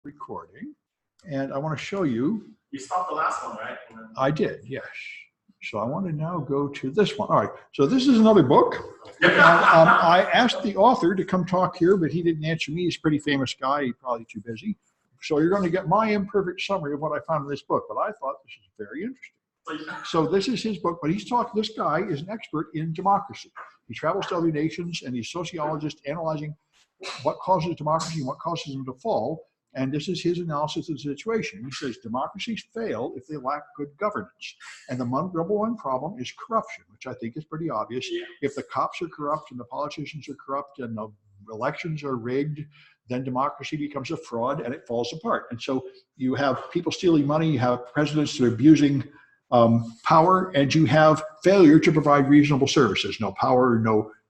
Recording, and I want to show you. You stopped the last one, right? I did, yes. So I want to now go to this one. All right, so this is another book. And, I asked the author to come talk here, but he didn't answer me. He's a pretty famous guy. He's probably too busy. So you're going to get my imperfect summary of what I found in this book, but I thought this is very interesting. So this is his book, but this guy is an expert in democracy. He travels to other nations, and he's a sociologist analyzing what causes democracy and what causes them to fall. And this is his analysis of the situation. He says democracies fail if they lack good governance. And the number one problem is corruption, which I think is pretty obvious. Yeah. If the cops are corrupt and the politicians are corrupt and the elections are rigged, then democracy becomes a fraud and it falls apart. And so you have people stealing money, you have presidents that are abusing power, and you have failure to provide reasonable services. No power,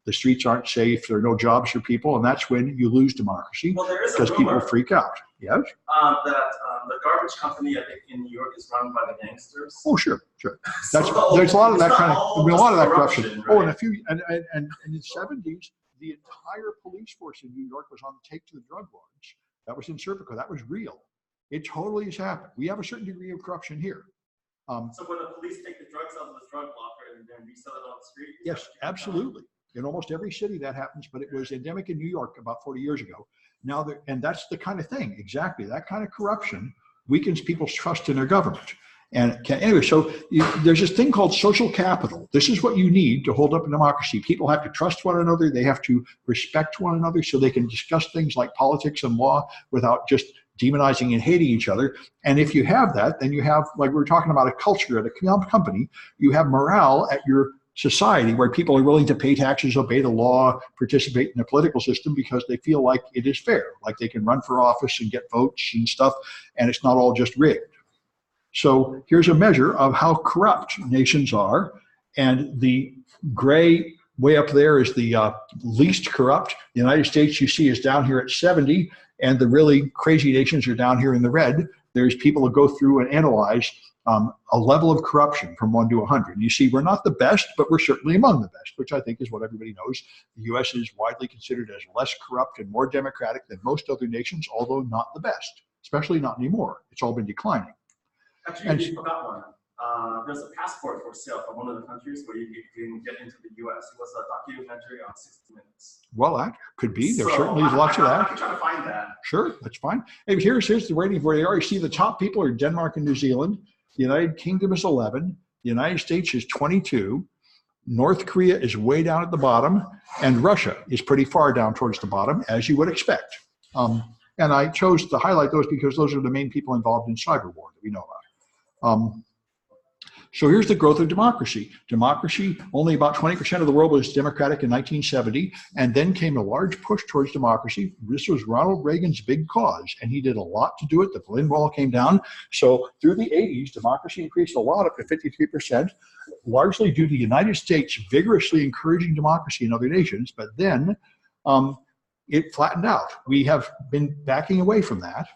the streets aren't safe, there are no jobs for people, and that's when you lose democracy, because people freak out. Yes? That the garbage company, I think, in New York is run by the gangsters. Oh, sure. There's a lot of that kind of, a lot of that corruption. Right? Oh, and in the 70s, the entire police force in New York was on the take to the drug lords. That was in Serpico. That was real. It totally has happened. We have a certain degree of corruption here. So when the police take the drugs out of the drug locker and then resell it on the street? Yes, absolutely. In almost every city that happens, but it was endemic in New York about 40 years ago. Now, and that's the kind of thing, exactly, that kind of corruption weakens people's trust in their government. And anyway, so there's this thing called social capital. This is what you need to hold up a democracy. People have to trust one another. They have to respect one another so they can discuss things like politics and law without just demonizing and hating each other. And if you have that, then you have, like we were talking about, a culture at a company, you have morale at your society where people are willing to pay taxes, obey the law, participate in the political system because they feel like it is fair, like they can run for office and get votes and stuff, and it's not all just rigged. So here's a measure of how corrupt nations are, and the gray way up there is the least corrupt. The United States, you see, is down here at 70, and the really crazy nations are down here in the red. There's people who go through and analyze a level of corruption from 1 to 100. You see, we're not the best, but we're certainly among the best, which I think is what everybody knows. The U.S. is widely considered as less corrupt and more democratic than most other nations, although not the best, especially not anymore. It's all been declining. Actually, you forgot one. There's a passport for sale from one of the countries where you can get into the U.S. It was a documentary on 60 Minutes. Well, that could be. There certainly is lots of that. I can try to find that. Sure, that's fine. And here's the rating where they are. You see the top people are Denmark and New Zealand. The United Kingdom is 11. The United States is 22. North Korea is way down at the bottom. And Russia is pretty far down towards the bottom, as you would expect. And I chose to highlight those because those are the main people involved in cyber war that we know about. So here's the growth of democracy. Democracy, only about 20% of the world was democratic in 1970, and then came a large push towards democracy. This was Ronald Reagan's big cause, and he did a lot to do it. The Berlin Wall came down. So through the 80s, democracy increased a lot, up to 53%, largely due to the United States vigorously encouraging democracy in other nations, but then it flattened out. We have been backing away from that,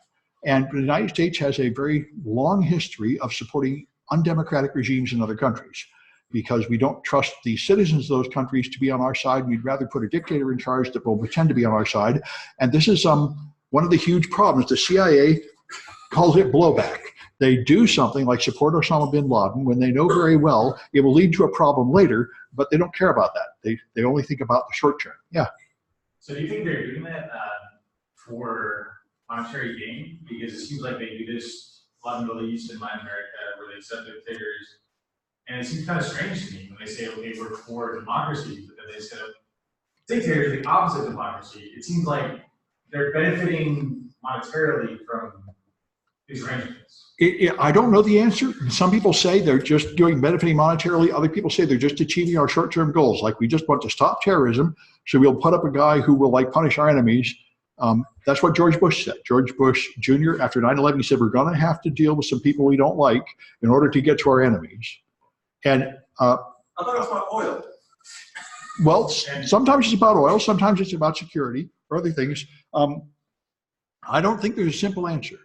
and the United States has a very long history of supporting undemocratic regimes in other countries because we don't trust the citizens of those countries to be on our side. We'd rather put a dictator in charge that will pretend to be on our side. And this is one of the huge problems. The CIA calls it blowback. They do something like support Osama bin Laden when they know very well it will lead to a problem later, but they don't care about that. They only think about the short term. Yeah. So do you think they're doing that for monetary gain? Because it seems like they do this a lot in the Middle East and Latin America, where they set their figures. And it seems kind of strange to me when they say, okay, we're for democracy, but then they set up dictators, the opposite of democracy. It seems like they're benefiting monetarily from these arrangements. I don't know the answer. Some people say they're just benefiting monetarily. Other people say they're just achieving our short-term goals. Like, we just want to stop terrorism, so we'll put up a guy who will punish our enemies. That's what George Bush said. George Bush Jr., after 9/11, he said, we're going to have to deal with some people we don't like in order to get to our enemies. And I thought it was about oil. Well, sometimes it's about oil, sometimes it's about security or other things. I don't think there's a simple answer,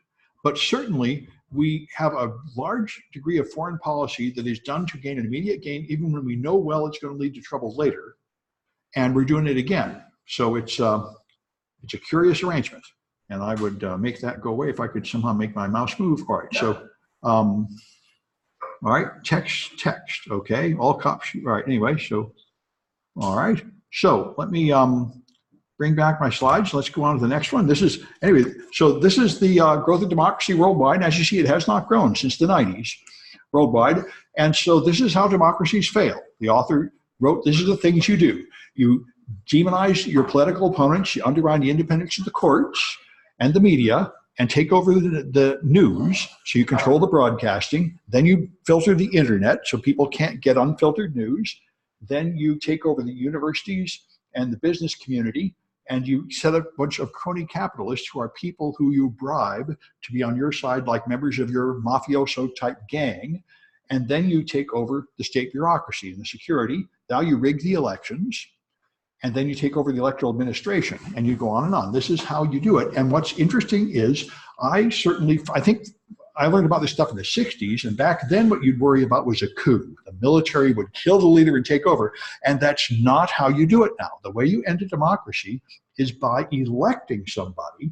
but certainly we have a large degree of foreign policy that is done to gain an immediate gain, even when we know well it's going to lead to trouble later, and we're doing it again. So it's a curious arrangement. and I would make that go away if I could somehow make my mouse move. All right, so, all right, text, okay, all cops, all right, anyway, so, all right, so let me bring back my slides. Let's go on to the next one. This is, anyway, so this is the growth of democracy worldwide. And as you see, it has not grown since the 90s worldwide. And so this is how democracies fail. The author wrote, this is the things you do. You demonize your political opponents, you undermine the independence of the courts and the media, and take over the news, so you control the broadcasting. Then you filter the internet so people can't get unfiltered news. Then you take over the universities and the business community, and you set up a bunch of crony capitalists who are people who you bribe to be on your side like members of your mafioso type gang. And then you take over the state bureaucracy and the security. Now you rig the elections, and then you take over the electoral administration, and you go on and on. This is how you do it. And what's interesting is I think I learned about this stuff in the 60s, and back then what you'd worry about was a coup. The military would kill the leader and take over, and that's not how you do it now. The way you end a democracy is by electing somebody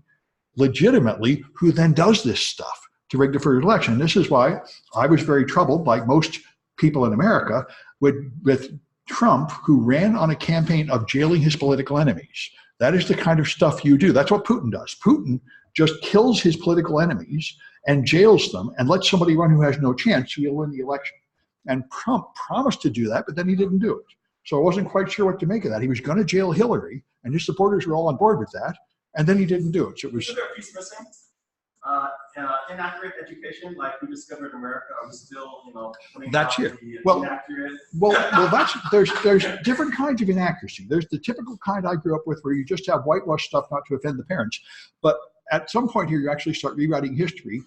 legitimately who then does this stuff to rig the first election. And this is why I was very troubled, like most people in America, with Trump, who ran on a campaign of jailing his political enemies. That is the kind of stuff you do. That's what Putin does. Putin just kills his political enemies and jails them and lets somebody run who has no chance, so he'll win the election. And Trump promised to do that, but then he didn't do it. So I wasn't quite sure what to make of that. He was going to jail Hillary, and his supporters were all on board with that, and then he didn't do it. So it was. Is there a piece missing? Inaccurate education, like we discovered in America, are we still, that's it. Inaccurate? There's different kinds of inaccuracy. There's the typical kind I grew up with, where you just have whitewashed stuff not to offend the parents. But at some point here, you actually start rewriting history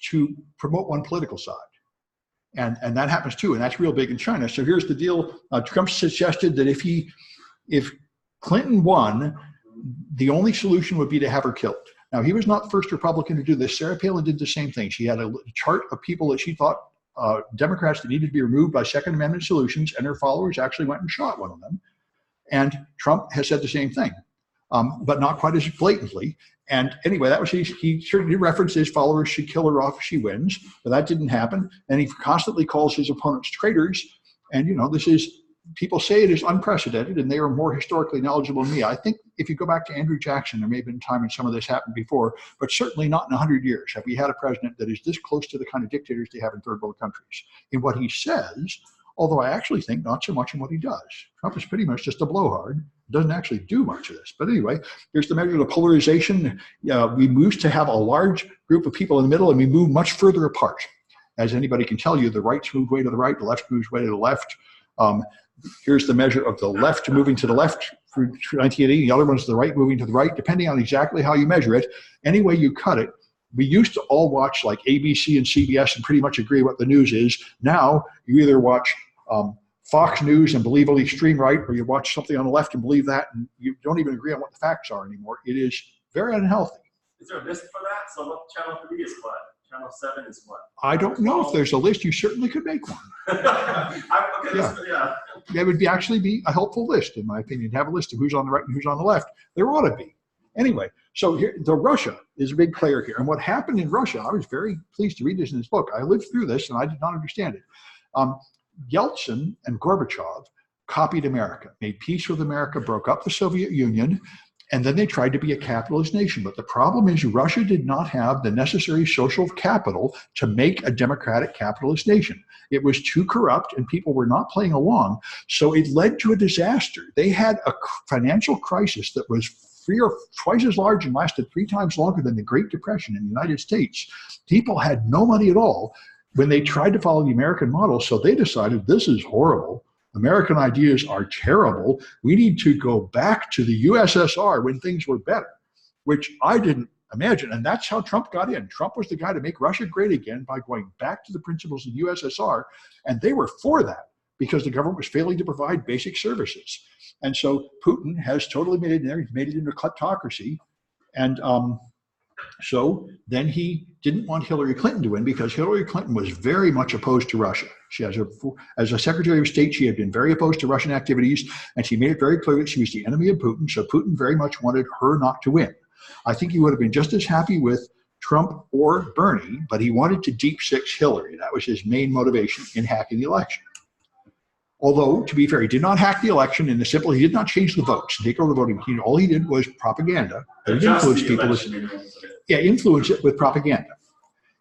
to promote one political side. And that happens too, and that's real big in China. So here's the deal. Trump suggested that if Clinton won, the only solution would be to have her killed. Now, he was not the first Republican to do this. Sarah Palin did the same thing. She had a chart of people that she thought Democrats that needed to be removed by Second Amendment solutions, and her followers actually went and shot one of them. And Trump has said the same thing, but not quite as blatantly. And anyway, that was he certainly referenced his followers should kill her off if she wins, but that didn't happen. And he constantly calls his opponents traitors. And this is, people say it is unprecedented, and they are more historically knowledgeable than me. I think if you go back to Andrew Jackson, there may have been a time when some of this happened before, but certainly not in 100 years have we had a president that is this close to the kind of dictators they have in third world countries in what he says, although I actually think not so much in what he does. Trump is pretty much just a blowhard, doesn't actually do much of this. But anyway, here's the measure of polarization. We used to have a large group of people in the middle, and we move much further apart. As anybody can tell you, the right's moved way to the right, the left moves way to the left. Here's the measure of the left moving to the left through 1980. The other one's the right moving to the right, depending on exactly how you measure it. Any way you cut it, we used to all watch like ABC and CBS and pretty much agree what the news is. Now you either watch Fox News and believe on the extreme right, or you watch something on the left and believe that, and you don't even agree on what the facts are anymore. It is very unhealthy. Is there a list for that? So what channel 3 is what? Channel 7 is what? I don't know if there's a list. You certainly could make one. Yeah. That would actually be a helpful list, in my opinion, to have a list of who's on the right and who's on the left. There ought to be. Anyway, so here, Russia is a big player here. And what happened in Russia, I was very pleased to read this in this book. I lived through this, and I did not understand it. Yeltsin and Gorbachev copied America, made peace with America, broke up the Soviet Union, and then they tried to be a capitalist nation. But the problem is Russia did not have the necessary social capital to make a democratic capitalist nation. It was too corrupt, and people were not playing along. So it led to a disaster. They had a financial crisis that was 3 or twice as large and lasted 3 times longer than the Great Depression in the United States. People had no money at all when they tried to follow the American model. So they decided, this is horrible. American ideas are terrible. We need to go back to the USSR when things were better, which I didn't imagine. And that's how Trump got in. Trump was the guy to make Russia great again by going back to the principles of the USSR. And they were for that because the government was failing to provide basic services. And so Putin has totally made it in there. He's made it into kleptocracy. And so then he didn't want Hillary Clinton to win because Hillary Clinton was very much opposed to Russia. She has as a Secretary of State, she had been very opposed to Russian activities, and she made it very clear that she was the enemy of Putin. So Putin very much wanted her not to win. I think he would have been just as happy with Trump or Bernie, but he wanted to deep six Hillary. That was his main motivation in hacking the election. Although, to be fair, he did not hack the election in the simple, he did not change the votes, take over the voting machine. All he did was propaganda. He influenced people. Influence it with propaganda.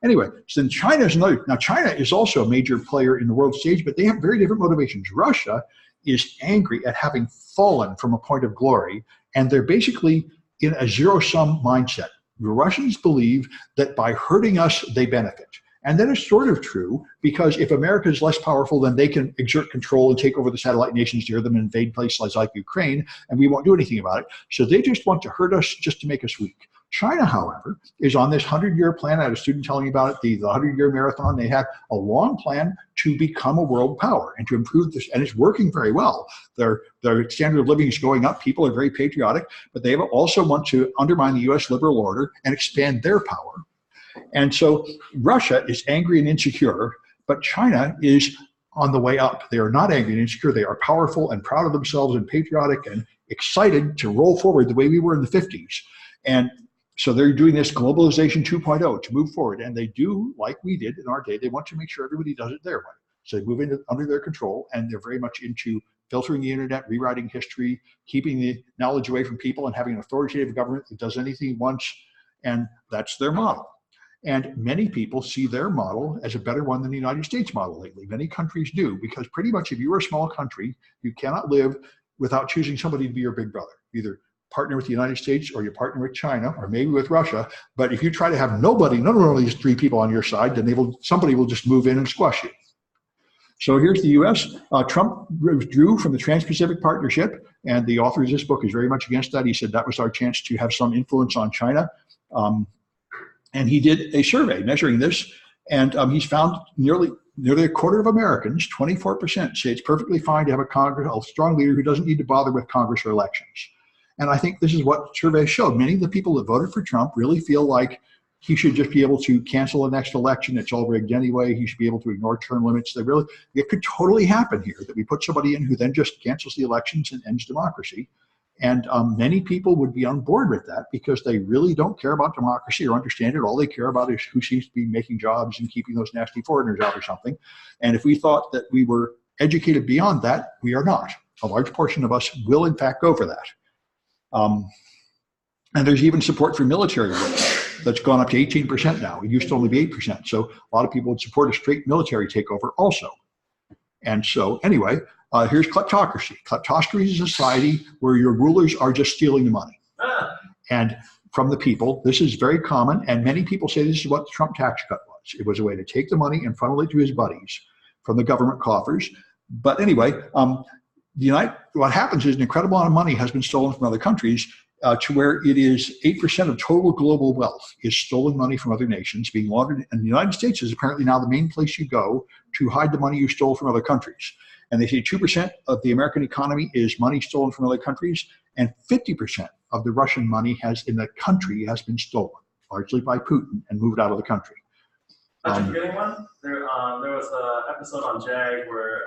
Anyway, so then China is another. Now, China is also a major player in the world stage, but they have very different motivations. Russia is angry at having fallen from a point of glory, and they're basically in a zero-sum mindset. The Russians believe that by hurting us, they benefit. And that is sort of true, because if America is less powerful, then they can exert control and take over the satellite nations near them and invade places like Ukraine, and we won't do anything about it. So they just want to hurt us just to make us weak. China, however, is on this 100-year plan. I had a student telling me about it, the 100-year marathon. They have a long plan to become a world power and to improve this, and it's working very well. Their standard of living is going up. People are very patriotic, but they also want to undermine the U.S. liberal order and expand their power. And so Russia is angry and insecure, but China is on the way up. They are not angry and insecure. They are powerful and proud of themselves and patriotic and excited to roll forward the way we were in the 50s. And so they're doing this globalization 2.0 to move forward. And they do, like we did in our day, they want to make sure everybody does it their way. So they move into under their control, and they're very much into filtering the internet, rewriting history, keeping the knowledge away from people, and having an authoritative government that does anything it wants. And that's their model. And many people see their model as a better one than the United States model lately. Many countries do, because pretty much if you're a small country, you cannot live without choosing somebody to be your big brother. Either partner with the United States, or you partner with China, or maybe with Russia. But if you try to have none of these three people on your side, then somebody will just move in and squash you. So here's the U.S. Trump withdrew from the Trans-Pacific Partnership, and the author of this book is very much against that. He said that was our chance to have some influence on China. And he did a survey measuring this, and he's found nearly a quarter of Americans, 24%, say it's perfectly fine to have a strong leader who doesn't need to bother with Congress or elections. And I think this is what surveys showed. Many of the people that voted for Trump really feel like he should just be able to cancel the next election. It's all rigged anyway. He should be able to ignore term limits. It could totally happen here, that we put somebody in who then just cancels the elections and ends democracy. And many people would be on board with that, because they really don't care about democracy or understand it. All they care about is who seems to be making jobs and keeping those nasty foreigners out or something. And if we thought that we were educated beyond that, we are not. A large portion of us will, in fact, go for that. And there's even support for military work that's gone up to 18% now. It used to only be 8%. So a lot of people would support a straight military takeover also. And so anyway, here's kleptocracy. Kleptocracy is a society where your rulers are just stealing the money. And from the people, this is very common, and many people say this is what the Trump tax cut was. It was a way to take the money and funnel it to his buddies from the government coffers. But anyway, what happens is an incredible amount of money has been stolen from other countries, to where it is 8% of total global wealth is stolen money from other nations being laundered. And the United States is apparently now the main place you go to hide the money you stole from other countries. And they say 2% of the American economy is money stolen from other countries, and 50% of the Russian money in the country has been stolen, largely by Putin, and moved out of the country. Not forgetting one? There was an episode on JAG where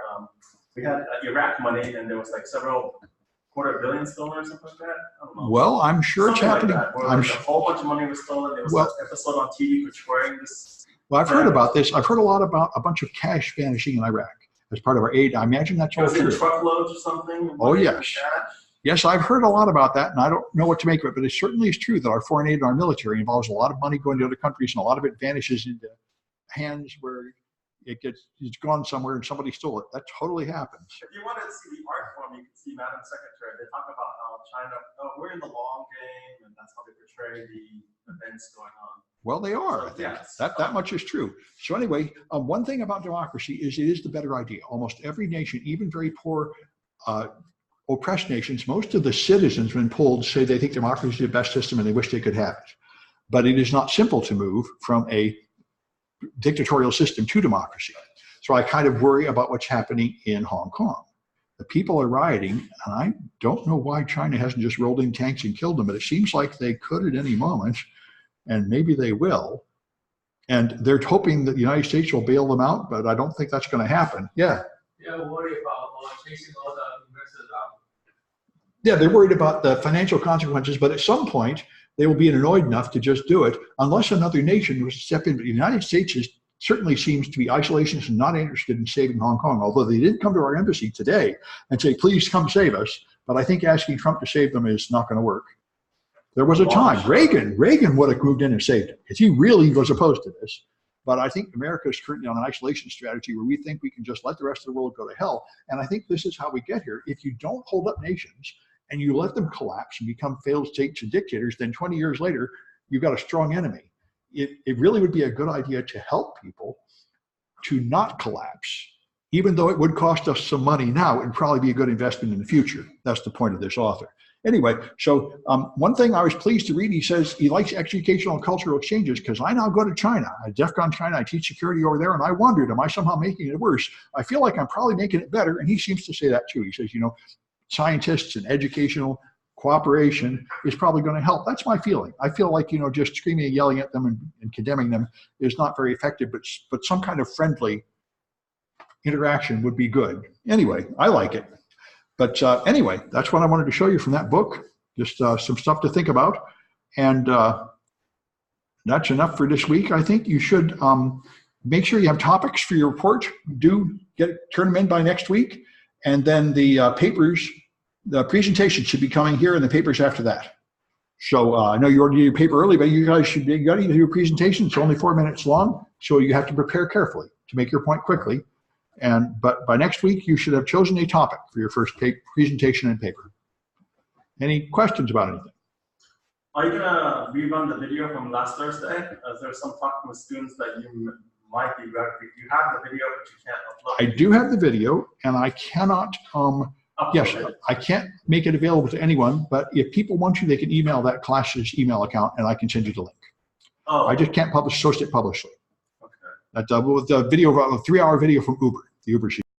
we had Iraq money, and there was like several $250 million stolen or something like that. I don't know. Well, I'm sure it's happening. Like a whole bunch of money was stolen. There was an episode on TV portraying this. Well, I've heard about this. I've heard a lot about a bunch of cash vanishing in Iraq as part of our aid. I imagine that's all true. Truckloads or something? Oh, yes. Yes, I've heard a lot about that, and I don't know what to make of it, but it certainly is true that our foreign aid and our military involves a lot of money going to other countries, and a lot of it vanishes into hands where it's gone somewhere and somebody stole it. That totally happens. If you want to see the art form, you can see Madam Secretary. They talk about how China, we're in the long game, and that's how they portray the events going on. Well, they are. So, I think. Yes. That much is true. So anyway, one thing about democracy is it is the better idea. Almost every nation, even very poor, oppressed nations, most of the citizens, when polled, say they think democracy is the best system and they wish they could have it. But it is not simple to move from a dictatorial system to democracy. So I kind of worry about what's happening in Hong Kong. The people are rioting, and I don't know why China hasn't just rolled in tanks and killed them, but it seems like they could at any moment, and maybe they will. And they're hoping that the United States will bail them out, but I don't think that's going to happen. Yeah. They're worried about chasing all the investors out. Yeah, they're worried about the financial consequences, but at some point, they will be annoyed enough to just do it unless another nation was to step in. But the United States certainly seems to be isolationist and not interested in saving Hong Kong, although they did come to our embassy today and say, please come save us. But I think asking Trump to save them is not going to work. There was a time, Reagan would have moved in and saved him because he really was opposed to this. But I think America is currently on an isolation strategy where we think we can just let the rest of the world go to hell. And I think this is how we get here. If you don't hold up nations and you let them collapse and become failed states and dictators, then 20 years later, you've got a strong enemy. It really would be a good idea to help people to not collapse. Even though it would cost us some money now, it'd probably be a good investment in the future. That's the point of this author. Anyway, so one thing I was pleased to read, he says he likes educational and cultural exchanges because I now go to China. I DEF CON China, I teach security over there, and I wondered, am I somehow making it worse? I feel like I'm probably making it better, and he seems to say that too. He says, scientists and educational cooperation is probably going to help. That's my feeling. I feel like, just screaming and yelling at them and condemning them is not very effective, but some kind of friendly interaction would be good. Anyway, I like it. But anyway, that's what I wanted to show you from that book. Just some stuff to think about. And that's enough for this week. I think you should make sure you have topics for your report. Turn them in by next week. And then the papers, the presentation should be coming here and the papers after that. So I know you already did your paper early, but you guys should be ready to do a presentation. It's only 4 minutes long. So you have to prepare carefully to make your point quickly. But by next week, you should have chosen a topic for your first presentation and paper. Any questions about anything? Are you going to rerun the video from last Thursday? Is there some talking with students that you might be ready? You have the video, but you can't upload it? I do have the video, and I cannot, I can't make it available to anyone, but if people want to, they can email that class's email account, and I can send you the link. Oh. I just can't source it publicly. Okay. With the video, a 3-hour video from Uber, the Uber sheet.